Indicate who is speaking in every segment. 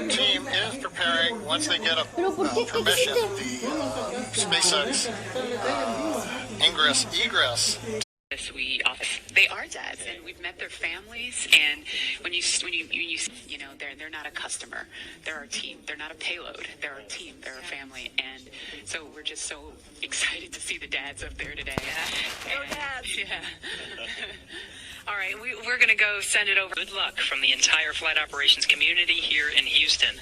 Speaker 1: the team is preparing, once they get a permission, the SpaceX ingress egress.
Speaker 2: They are dads, and we've met their families. And when you know, they're not a customer, they're our team. They're not a payload, they're our team, they're our family. And so we're just so excited to see the dads up there today.
Speaker 3: Go dads!
Speaker 2: Yeah. All right, we're going to go send it over.
Speaker 4: Good luck from the entire flight operations community here in Houston.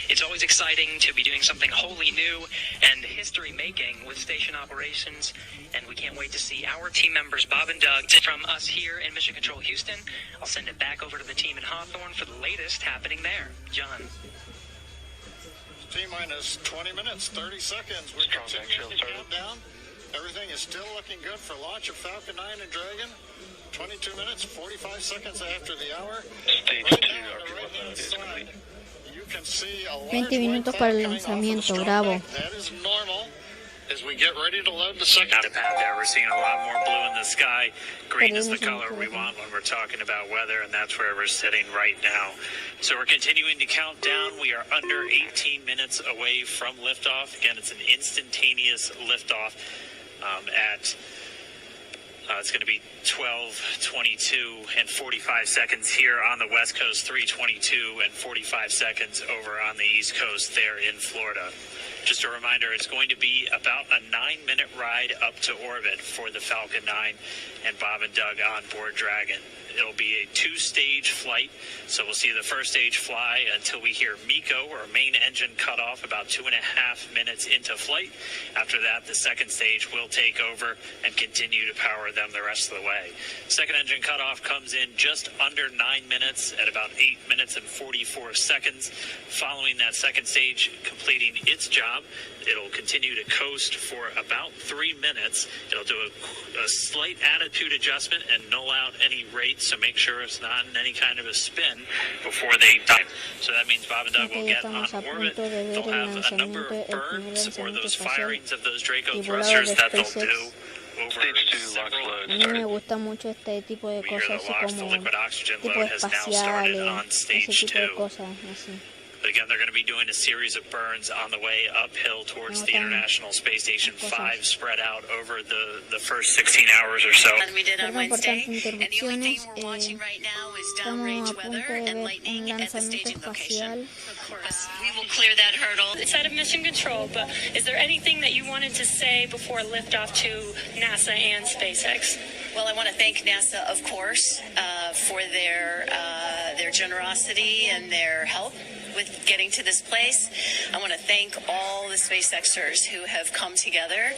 Speaker 4: It's always exciting to be doing something wholly new and history-making with station operations, and we can't wait to see our team members, Bob and Doug, from us here in Mission Control Houston. I'll send it back over to the team in Hawthorne for the latest happening there. John.
Speaker 1: T-minus 20 minutes, 30 seconds. We're continuing to count down. Everything is still looking good for launch of Falcon 9 and Dragon. 22 minutes, 45 seconds after the hour.
Speaker 5: Stage 2,
Speaker 1: right side, you can see a
Speaker 6: 20 minutos para el lanzamiento, bravo.
Speaker 1: That is normal as we get ready to load the second.
Speaker 5: Not a pad there. We're seeing a lot more blue in the sky. Green is the color we want when we're talking about weather, and that's where we're sitting right now. So we're continuing to count down. We are under 18 minutes away from liftoff. Again, it's an instantaneous liftoff at... it's going to be 12:22 and 45 seconds here on the West Coast, 3:22 and 45 seconds over on the East Coast there in Florida. Just a reminder, it's going to be about a 9-minute ride up to orbit for the Falcon 9 and Bob and Doug on board Dragon. It'll be a 2-stage flight, so we'll see the first stage fly until we hear MECO, or main engine cutoff, about 2.5 minutes into flight. After that, the second stage will take over and continue to power them the rest of the way. Second engine cutoff comes in just under 9 minutes at about 8 minutes and 44 seconds. Following that second stage completing its job, it'll continue to coast for about 3 minutes. It'll do a slight attitude adjustment and null out any rate, so make sure it's not in any kind of a spin before they dive. So that means Bob and Doug will get on orbit. They'll have a number of burns or those firings of those Draco thrusters that they'll do over several.
Speaker 6: A mí me gusta mucho este tipo de cosas, así como tipo espaciales, ese tipo de cosas así.
Speaker 5: But again, they're going to be doing a series of burns on the way uphill towards the International Space Station 5, spread out over the first 16 hours or so.
Speaker 2: We did on Wednesday, and the only thing we're watching right now is downrange weather and lightning at the staging location. Of course, we will clear that hurdle.
Speaker 3: It's out of mission control, but is there anything that you wanted to say before liftoff to NASA and SpaceX?
Speaker 2: Well, I want to thank NASA, of course, for their generosity and their help with getting to this place. I want to thank all the SpaceXers who have come together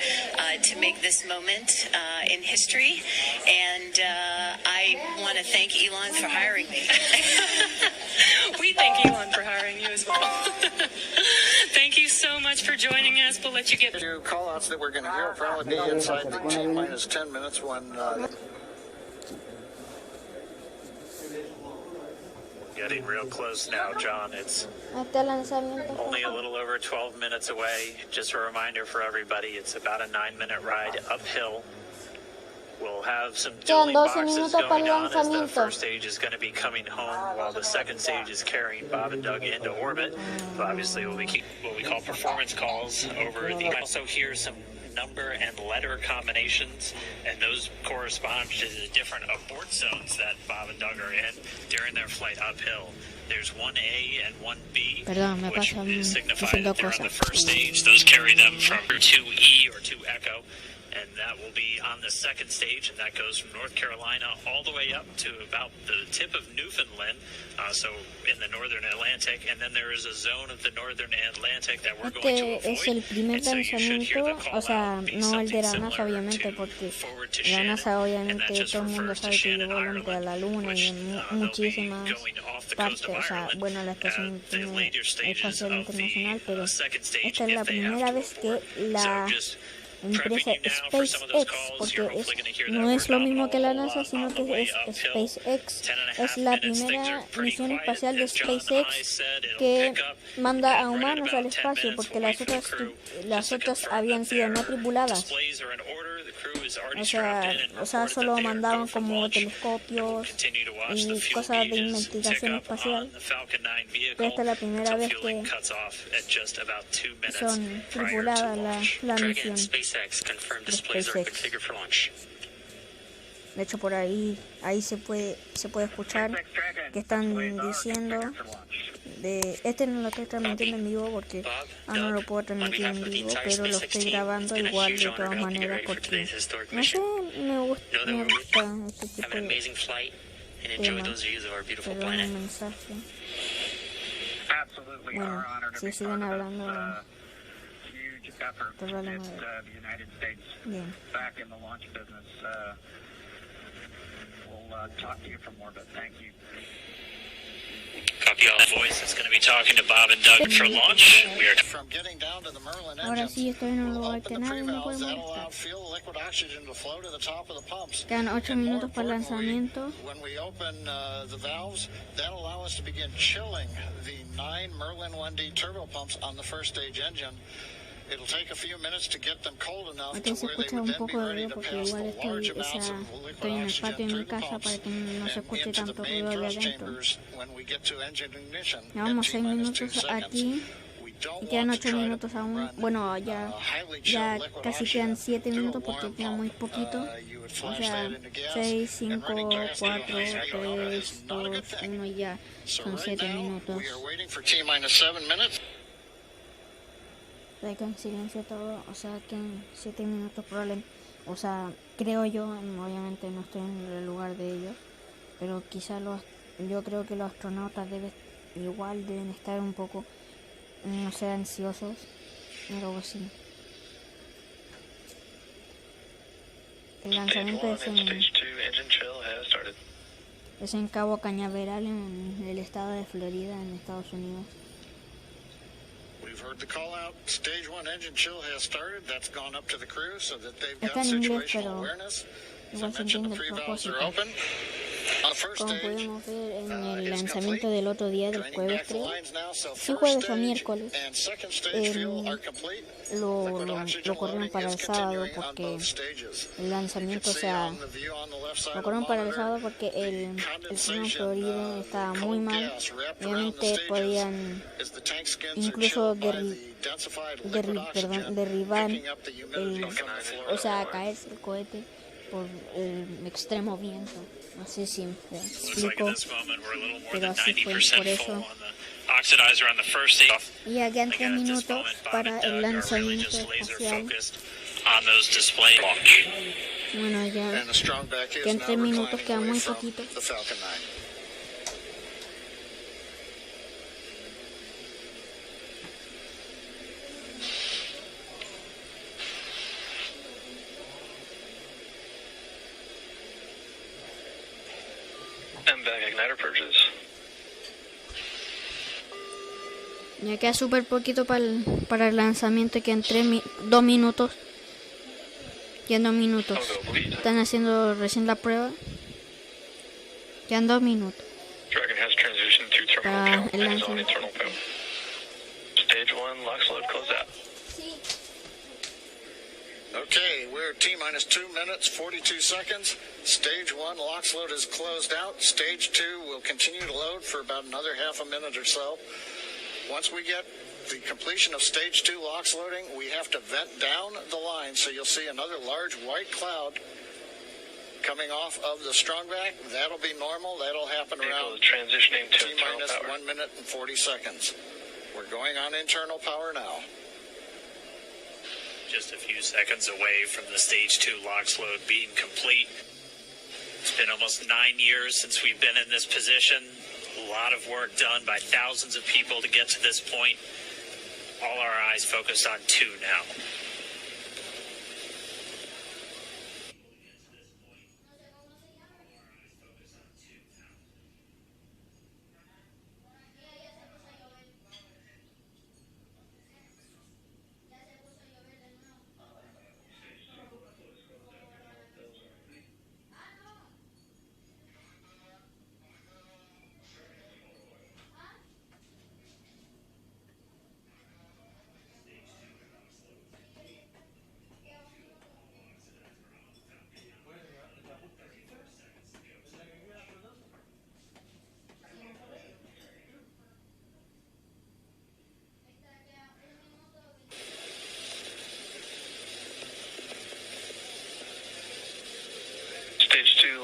Speaker 2: to make this moment in history, and I want to thank Elon for hiring me.
Speaker 3: We thank Elon for hiring you as well. Thank you so much for joining us. We'll let you get...
Speaker 1: Two call-outs that we're going to hear will probably be inside the T-minus 10 minutes when...
Speaker 5: Getting real close now, John. It's only a little over 12 minutes away. Just a reminder for everybody, it's about a 9-minute ride uphill. We'll have some dueling boxes going on as the first stage is going to be coming home while the second stage is carrying Bob and Doug into orbit. So obviously we'll be keeping what we call performance calls over the... Also hear some number and letter combinations, and those correspond to the different abort zones that Bob and Doug are in during their flight uphill. There's 1A and 1B,
Speaker 6: Perdón,
Speaker 5: which is signified that they're on the first stage. Those carry them from 2E or 2 Echo, and that will be on the second stage, and that goes from North Carolina all the way up to about the tip of Newfoundland, so in the northern Atlantic, and then there is a zone of the northern Atlantic that we're going to avoid.
Speaker 6: Es el primer lanzamiento, o sea, no el de la NASA obviamente, porque la NASA obviamente todo el mundo sabe que llevó el hombre a la luna y en muchísimas partes, o sea, bueno, la Estación Espacial Internacional, pero esta es la primera vez que la empresa SpaceX, porque no es lo mismo que la NASA, sino que es SpaceX, es la primera misión espacial de SpaceX que manda a humanos al espacio, porque las otras habían sido no tripuladas. O sea, solo mandaban como telescopios y cosas de investigación espacial. Pero esta es la primera vez que son tripuladas la misión de SpaceX. De hecho, por ahí se puede escuchar que están diciendo este no lo estoy transmitiendo en vivo porque no lo puedo transmitir en vivo, pero lo estoy grabando igual de todas maneras porque no sé, me gusta este tipo de temas. Pero un mensaje. Bueno, si siguen hablando, bien.
Speaker 5: Copy all voice. It's going to be talking to Bob and Doug for launch. We are
Speaker 1: From getting down to the Merlin
Speaker 6: Ahora sí estoy en un
Speaker 1: engine,
Speaker 6: lugar
Speaker 1: open
Speaker 6: que
Speaker 1: the
Speaker 6: nadie me
Speaker 1: pre-valves.
Speaker 6: puede
Speaker 1: That'll allow
Speaker 6: molestar.
Speaker 1: fuel liquid oxygen to flow to the top of the pumps.
Speaker 6: Quedan 8
Speaker 1: And more
Speaker 6: minutos para el
Speaker 1: importantly,
Speaker 6: lanzamiento.
Speaker 1: when we open the valves, that'll allow us to begin chilling the 9 Merlin 1D turbo pumps on the first stage engine. It'll take a few minutes to get them cold enough to
Speaker 6: Aquí se
Speaker 1: where they
Speaker 6: escucha
Speaker 1: would
Speaker 6: un
Speaker 1: then be
Speaker 6: poco de
Speaker 1: ready
Speaker 6: ruido
Speaker 1: to
Speaker 6: porque
Speaker 1: pass
Speaker 6: igual
Speaker 1: the large amounts of
Speaker 6: estoy
Speaker 1: liquid
Speaker 6: en el patio
Speaker 1: oxygen
Speaker 6: de mi
Speaker 1: through the
Speaker 6: casa
Speaker 1: pumps
Speaker 6: para que no se
Speaker 1: and
Speaker 6: escuche
Speaker 1: into the
Speaker 6: tanto
Speaker 1: main
Speaker 6: ruido de
Speaker 1: thrust
Speaker 6: adentro.
Speaker 1: chambers when we get to engine ignition
Speaker 6: Llevamos
Speaker 1: at
Speaker 6: 6
Speaker 1: T-2
Speaker 6: minutos
Speaker 1: seconds.
Speaker 6: aquí
Speaker 1: We don't
Speaker 6: y quedan
Speaker 1: want to
Speaker 6: 8
Speaker 1: try to
Speaker 6: minutos aún.
Speaker 1: run,
Speaker 6: Bueno, ya
Speaker 1: highly chilled liquid
Speaker 6: casi
Speaker 1: oxygen
Speaker 6: quedan 7
Speaker 1: through a
Speaker 6: minutos porque
Speaker 1: warm
Speaker 6: queda
Speaker 1: pump.
Speaker 6: muy poquito.
Speaker 1: You would
Speaker 6: O
Speaker 1: flash
Speaker 6: sea,
Speaker 1: that into gas,
Speaker 6: 6, 5,
Speaker 1: and running gas through
Speaker 6: 4,
Speaker 1: high speed
Speaker 6: 3,
Speaker 1: is not a
Speaker 6: 2,
Speaker 1: good thing.
Speaker 6: 1 y ya
Speaker 1: So
Speaker 6: son
Speaker 1: right
Speaker 6: 7
Speaker 1: now,
Speaker 6: minutos.
Speaker 1: we are waiting for T-7 minutes.
Speaker 6: Se queda en silencio todo, o sea que en 7 minutos probablemente, o sea, creo yo, obviamente no estoy en el lugar de ellos, pero quizá yo creo que los astronautas deben estar un poco, no sé, ansiosos, algo así. El lanzamiento es en Cabo Cañaveral, en el estado de Florida, en Estados Unidos.
Speaker 1: We've heard the call out. Stage 1 engine chill has started. That's gone up to the crew so that they've got
Speaker 6: Está en inglés,
Speaker 1: situational
Speaker 6: pero
Speaker 1: awareness. As I
Speaker 6: igual se
Speaker 1: mentioned, the
Speaker 6: entiende el
Speaker 1: pre-valves are
Speaker 6: propósito.
Speaker 1: open. On the first
Speaker 6: Como
Speaker 1: stage,
Speaker 6: podemos ver en el
Speaker 1: is
Speaker 6: lanzamiento
Speaker 1: complete.
Speaker 6: del otro día, del
Speaker 1: Draining
Speaker 6: jueves
Speaker 1: back the
Speaker 6: creo,
Speaker 1: lines now, so
Speaker 6: sí,
Speaker 1: first
Speaker 6: jueves o
Speaker 1: stage
Speaker 6: miércoles,
Speaker 1: and second stage fuel are complete. Liquid oxygen
Speaker 6: lo corrieron
Speaker 1: loading
Speaker 6: para
Speaker 1: is
Speaker 6: el sábado
Speaker 1: continuing on
Speaker 6: porque
Speaker 1: both stages.
Speaker 6: el lanzamiento,
Speaker 1: You
Speaker 6: o
Speaker 1: can see
Speaker 6: sea,
Speaker 1: on the view on the left side
Speaker 6: lo
Speaker 1: of the
Speaker 6: corrieron para el
Speaker 1: monitor,
Speaker 6: sábado porque el clima en Florida estaba muy mal. Obviamente podían incluso derribar o sea, caerse el cohete por el extremo viento. No sé si me explico, pero así fue, por eso. Y ya quedan 3 minutos para el lanzamiento espacial. Bueno, ya quedan 3 minutos, queda muy poquito. Ya queda súper poquito para el lanzamiento, quedan 2 minutos. Quedan 2 minutos. Están haciendo recién la prueba. Quedan 2 minutos para el lanzamiento.
Speaker 1: Okay, we're at T-2 minutes, 42 seconds. Stage 1 LOX load is closed out. Stage 2 will continue to load for about another half a minute or so. Once we get the completion of Stage 2 LOX loading, we have to vent down the line, so you'll see another large white cloud coming off of the strongback. That'll be normal. That'll happen around T-1 minute and 40 seconds. We're going on internal power now.
Speaker 5: Just a few seconds away from the Stage 2 LOX load being complete. It's been almost 9 years since we've been in this position. A lot of work done by thousands of people to get to this point. All our eyes focused on 2 now.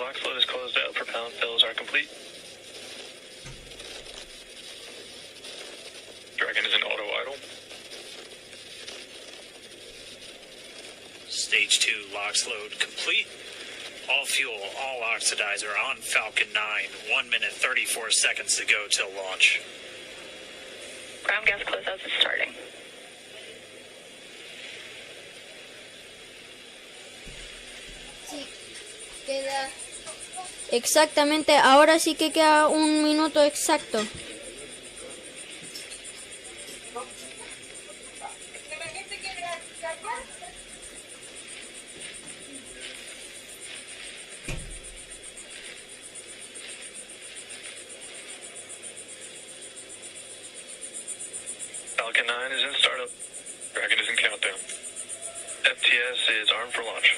Speaker 7: LOX load is closed out. Propellant fills are complete. Dragon is in auto idle.
Speaker 5: Stage 2 LOX load complete. All fuel, all oxidizer on Falcon 9. 1 minute 34 seconds to go till launch.
Speaker 3: Ground gas closeouts is starting.
Speaker 6: Sí, queda exactamente, ahora sí que queda 1 minuto exacto.
Speaker 7: Falcon 9 is in startup. Dragon is in countdown. FTS is armed for launch.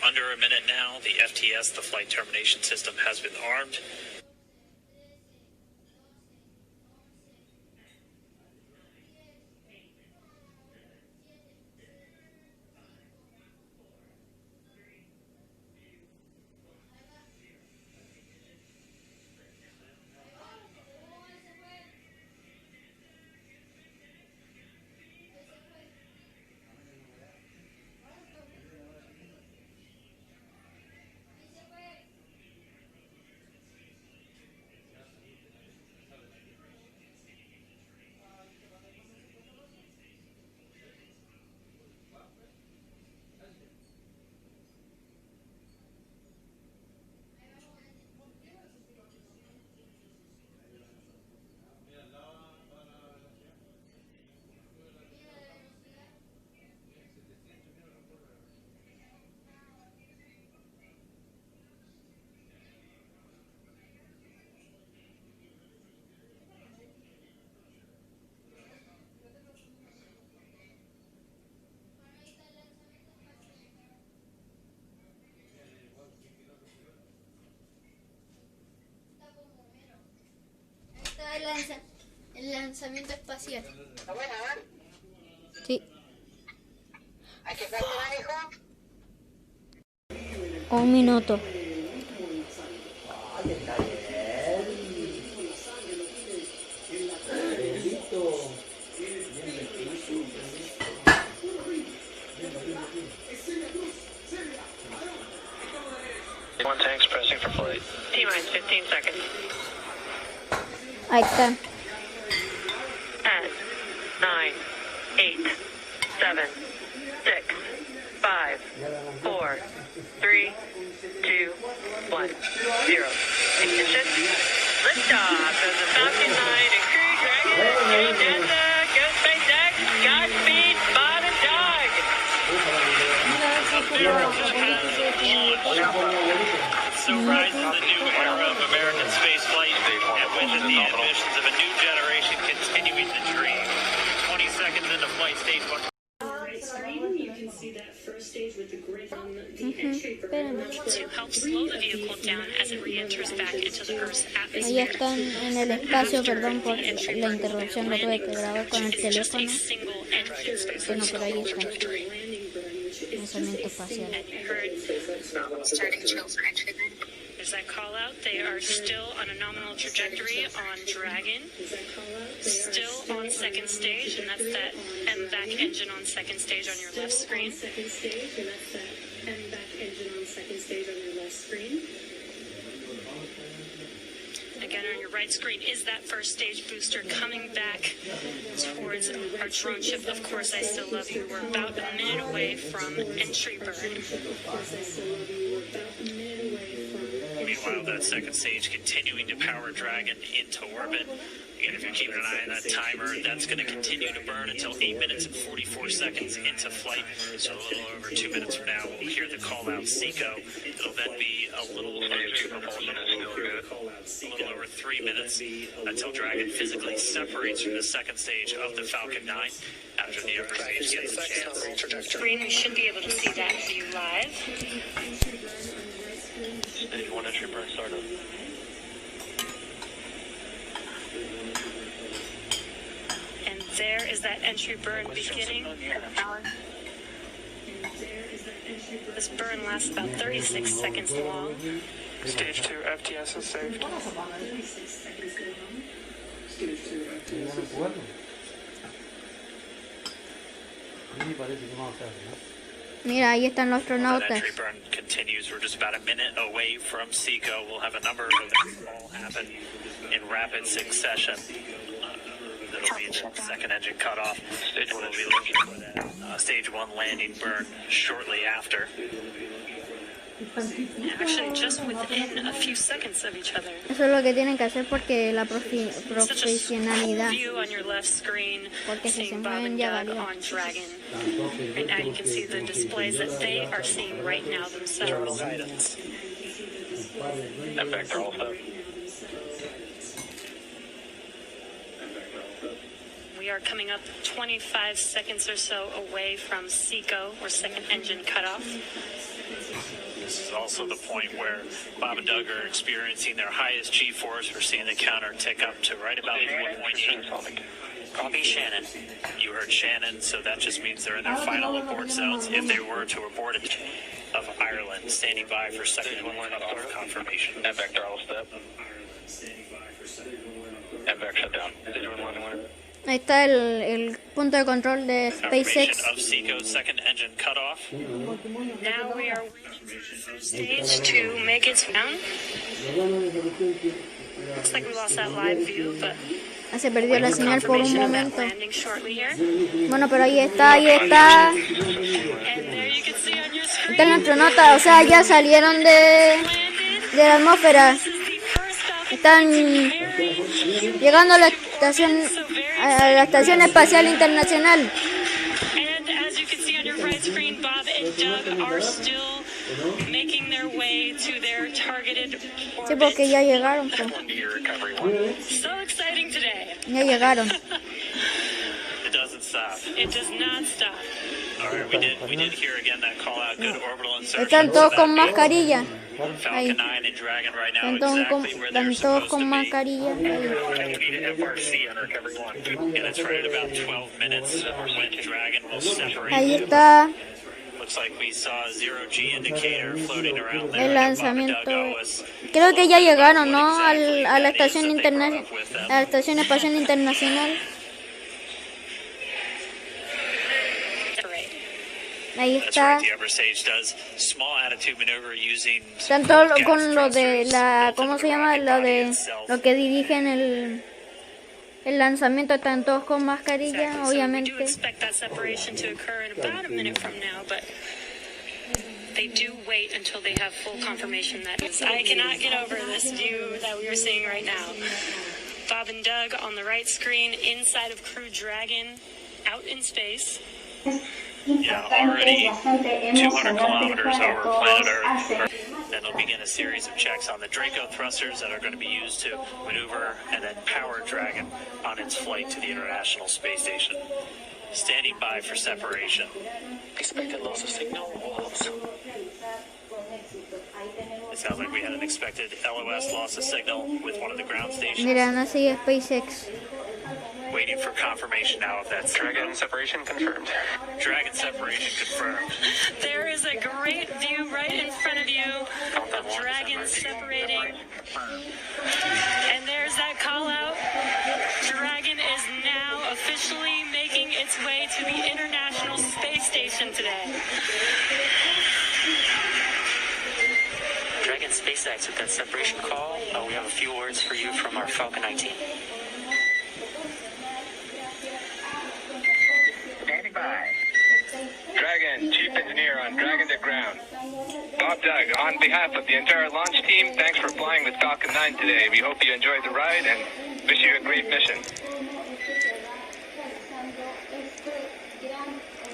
Speaker 5: Under a minute now, the FTS, the flight termination system, has been armed.
Speaker 6: El lanzamiento espacial. ¿Está buena, eh? Sí. ¿Hay que fraccionar, hijo? 1 minuto.
Speaker 7: One tanks pressing for flight.
Speaker 3: T-minus 15 seconds.
Speaker 6: Ahí está.
Speaker 3: 10, 9, 8, 7, 6, 5, 4, 3, 2, 1, 0. Ignition. Liftoff of the Falcon 9 and Crew Dragon. Go NASA, go SpaceX, Godspeed, Bob and Dog.
Speaker 5: So rises the new era of American spaceflight, and with it the ambitions of a new generation continuing the dream. 20 seconds into flight, stage 1.
Speaker 3: You can see that first stage with the grid on the entry
Speaker 2: To help slow the vehicle down as it re-enters back into the Earth's
Speaker 6: Ahí
Speaker 2: atmosphere.
Speaker 6: están en el espacio, perdón por la interrupción, lo tuve que grabar con el teléfono. Bueno, pero ahí está. Lanzamiento espacial.
Speaker 2: There's that call out. They are still on a nominal trajectory on Dragon. Still on second stage, and that's that M-back engine on second stage on your left screen. Again, on your right screen is that first stage booster coming back towards our drone ship. Of course, I still love you. We're about a minute away from entry burn.
Speaker 5: Meanwhile, that second stage continuing to power Dragon into orbit. Again, if you're keeping an eye on that timer, that's going to continue to burn until 8 minutes and 44 seconds into flight. So a little over 2 minutes from now, we'll hear the call-out Seco. It'll then be a little over 3 minutes until Dragon physically separates from the second stage of the Falcon 9 after the upper stage gets a chance.
Speaker 2: Screen, we should be able to see that view live.
Speaker 7: Stage 1 entry burn startup.
Speaker 2: And there is that entry burn beginning.
Speaker 3: This burn lasts about 36 seconds long.
Speaker 7: Stage 2 FTS is saved.
Speaker 6: Mira, ahí están los astronautas.
Speaker 5: That entry burn continues. We're just about a minute away from Seco. We'll have a number of events all happen in rapid succession. That'll be the second engine cutoff. We'll be looking for that stage 1 landing burn shortly after.
Speaker 3: Actually, just within a few seconds of each other.
Speaker 6: Eso es lo que tienen que hacer porque la profesionalidad. Porque si se mueven ya valió.
Speaker 3: Right now you can see the displays that they are seeing right now themselves.
Speaker 7: And back there also.
Speaker 3: We are coming up 25 seconds or so away from Seco, or second engine cutoff.
Speaker 5: This is also the point where Bob and Doug are experiencing their highest G-force. We're seeing the counter tick up to right about 1.8. Copy Shannon. You heard Shannon, so that just means they're in their final abort zones if they were to abort it. Of Ireland, standing by for second cutoff confirmation.
Speaker 7: And back there all step. And back shutdown. Stage 1 landing winner.
Speaker 6: Ahí está el punto de control de SpaceX.
Speaker 5: Of Seco's second engine cutoff.
Speaker 3: Now we are waiting for the stage to make its down. Looks like we lost that live view, but
Speaker 6: Se perdió la señal por un momento.
Speaker 3: landing shortly here.
Speaker 6: Bueno, pero ahí está, ahí está.
Speaker 3: And there you can see on your screen.
Speaker 6: Está el astronauta, o sea, ya salieron de la atmósfera. Están llegando a la estación espacial internacional.
Speaker 3: And as you can see on your right screen, Bob and Doug are still making their way to their targeted
Speaker 6: Sí, porque
Speaker 3: orbit.
Speaker 6: ya llegaron. Pues.
Speaker 3: So exciting today.
Speaker 6: Ya llegaron.
Speaker 5: It doesn't stop.
Speaker 3: It does not stop.
Speaker 5: All right, we did hear again that call out. Good orbital insertion.
Speaker 6: Están todos con mascarilla. Ahí.
Speaker 5: Falcon 9 and Dragon right now
Speaker 6: Están todos con,
Speaker 5: exactly where they're
Speaker 6: están todos
Speaker 5: supposed
Speaker 6: con
Speaker 5: to be.
Speaker 6: mascarilla. Ahí.
Speaker 7: We need an FRC on recovery 1.
Speaker 5: And it's right at about 12 minutes when Dragon will separate.
Speaker 6: Ahí está
Speaker 5: Looks like we saw a zero-G indicator floating around there.
Speaker 6: el lanzamiento. Creo que ya llegaron, ¿no? A la estación internacional, a la estación espacial internacional. Ahí está. Están todos con lo de la, ¿cómo se llama? Lo que dirigen el lanzamiento, están todos con mascarilla, obviamente.
Speaker 3: They do wait until they have full confirmation that I cannot get over this view that we are seeing right now. Bob and Doug on the right screen, inside of Crew Dragon, out in space.
Speaker 5: Yeah, already 200 kilometers over planet Earth. Then they'll begin a series of checks on the Draco thrusters that are going to be used to maneuver and then power Dragon on its flight to the International Space Station. Standing by for separation.
Speaker 7: Expected loss of signal.
Speaker 5: It sounds like we had an expected LOS loss of signal with one of the ground stations.
Speaker 6: Mira, no sigue SpaceX.
Speaker 5: Waiting for confirmation now if that's
Speaker 7: Dragon separation confirmed.
Speaker 5: Dragon separation confirmed.
Speaker 3: There is a great view right in front of you of Dragon separating. And there's that call out. Dragon is now officially making its way to the International Space Station today.
Speaker 4: Dragon SpaceX with that separation call. We have a few words for you from our Falcon 9 team.
Speaker 7: Standing by. Dragon, Chief Engineer on Dragon to ground. Bob Doug, on behalf of the entire launch team, thanks for flying with Falcon 9 today. We hope you enjoyed the ride and wish you a great mission.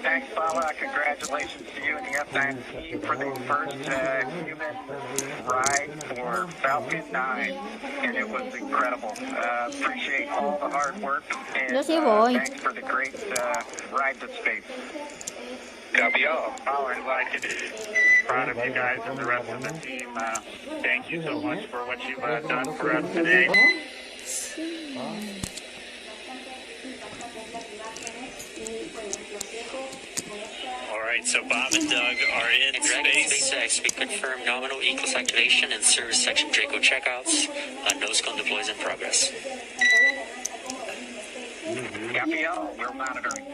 Speaker 8: Thanks, Bala. Congratulations to you and the estan team for the first human ride for Falcon 9. And it was incredible. Appreciate all the hard work. And thanks for the great ride to space.
Speaker 7: Copy all.
Speaker 8: I'd like to be proud of you guys and the rest of the team. Thank you so much for what you've done for us today.
Speaker 5: All right, right, so Bob and Doug are in
Speaker 4: Dragon
Speaker 5: space.
Speaker 4: SpaceX, we confirm nominal ECLS activation and service section Draco checkouts. Nose cone deploys in progress.
Speaker 8: Copy all. We're monitoring.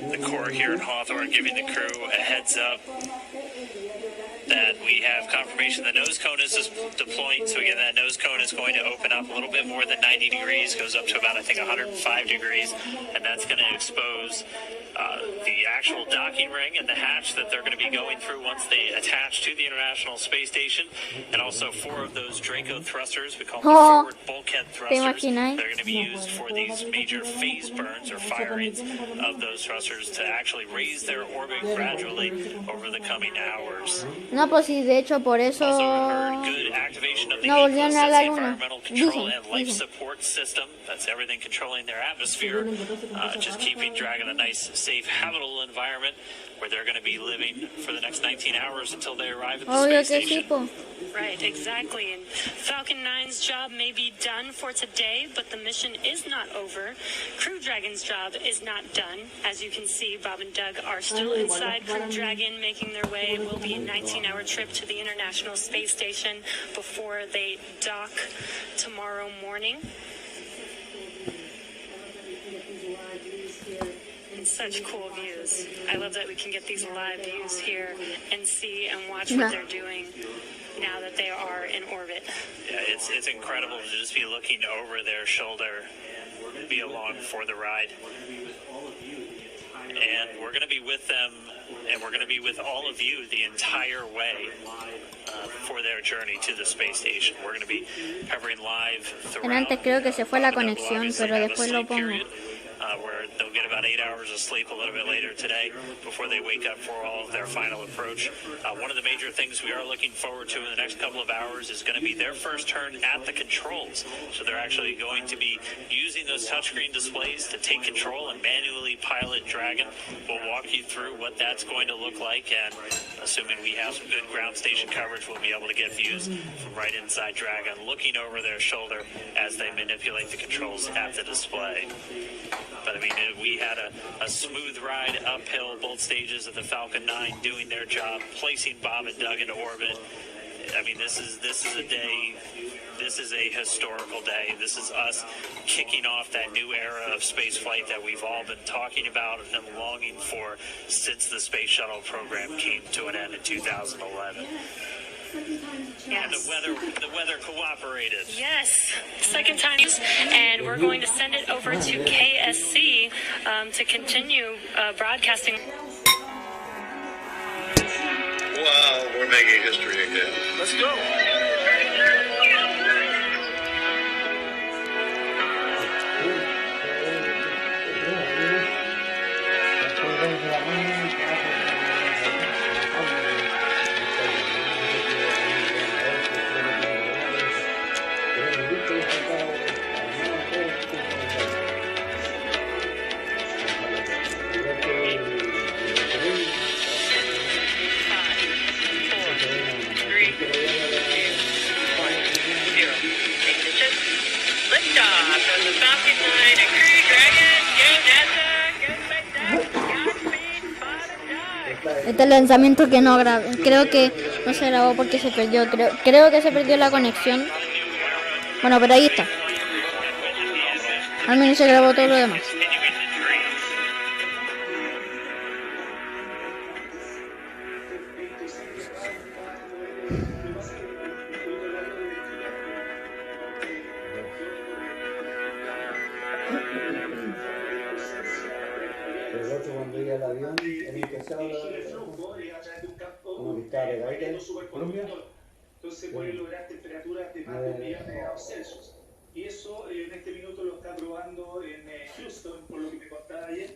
Speaker 5: The Corps here in Hawthorne giving the crew a heads up that we have confirmation the nose cone is deploying. So again, that nose cone is going to open up a little bit more than 90 degrees, goes up to about, I think, 105 degrees, and that's going to expose the actual docking ring and the hatch that they're going to be going through once they attach to the International Space Station, and also 4 of those Draco thrusters, we call them the forward bulkhead thrusters. They're going to be used for these major phase burns or firings of those thrusters to actually raise their orbit gradually over the coming hours.
Speaker 6: No, pues sí, de hecho por eso no volvieron a la luna.
Speaker 5: Life support system, that's everything controlling their atmosphere, just keeping Dragon a nice, safe, habitable environment where they're going to be living for the next 19 hours until they arrive at the space station.
Speaker 3: Right, exactly. And Falcon 9's job may be done for today, but the mission is not over. Crew Dragon's job is not done. As you can see, Bob and Doug are still inside Crew Dragon, making their way. It will be a 19-hour trip to the International Space Station before they dock tomorrow morning. And such cool views. I love that we can get these live views here and see and watch what they're doing now that they are in orbit.
Speaker 5: Yeah, it's incredible to just be looking over their shoulder, be along for the ride. And we're going to be with them, and we're going to be with all of you the entire way for their journey to the space station. We're going to be covering live throughout.
Speaker 6: Antes creo que se fue la conexión, pero después lo pongo.
Speaker 5: Where they'll get about 8 hours of sleep a little bit later today before they wake up for all of their final approach. One of the major things we are looking forward to in the next couple of hours is going to be their first turn at the controls. So they're actually going to be using those touchscreen displays to take control and manually pilot Dragon. We'll walk you through what that's going to look like, and assuming we have some good ground station coverage, we'll be able to get views from right inside Dragon, looking over their shoulder as they manipulate the controls at the display. But I mean, we had a smooth ride uphill, both stages of the Falcon 9 doing their job, placing Bob and Doug into orbit. I mean, this is a day, this is a historical day. This is us kicking off that new era of space flight that we've all been talking about and longing for since the space shuttle program came to an end in 2011.
Speaker 3: Yes.
Speaker 5: And the weather cooperated.
Speaker 3: Yes, second time. And we're going to send it over to KSC to continue broadcasting.
Speaker 1: Wow, we're making history again. Let's go.
Speaker 6: Este es el lanzamiento que no grabé. Creo que no se grabó porque se perdió. Creo que se perdió la conexión. Bueno, pero ahí está. Al menos se grabó todo lo demás.
Speaker 9: Cuando llega el avión, el empezado como que está regadita en Colombia, entonces puede lograr temperaturas de más de 1.000 grados Celsius. Y eso en este minuto lo está probando en Houston, por lo que me contaba ayer.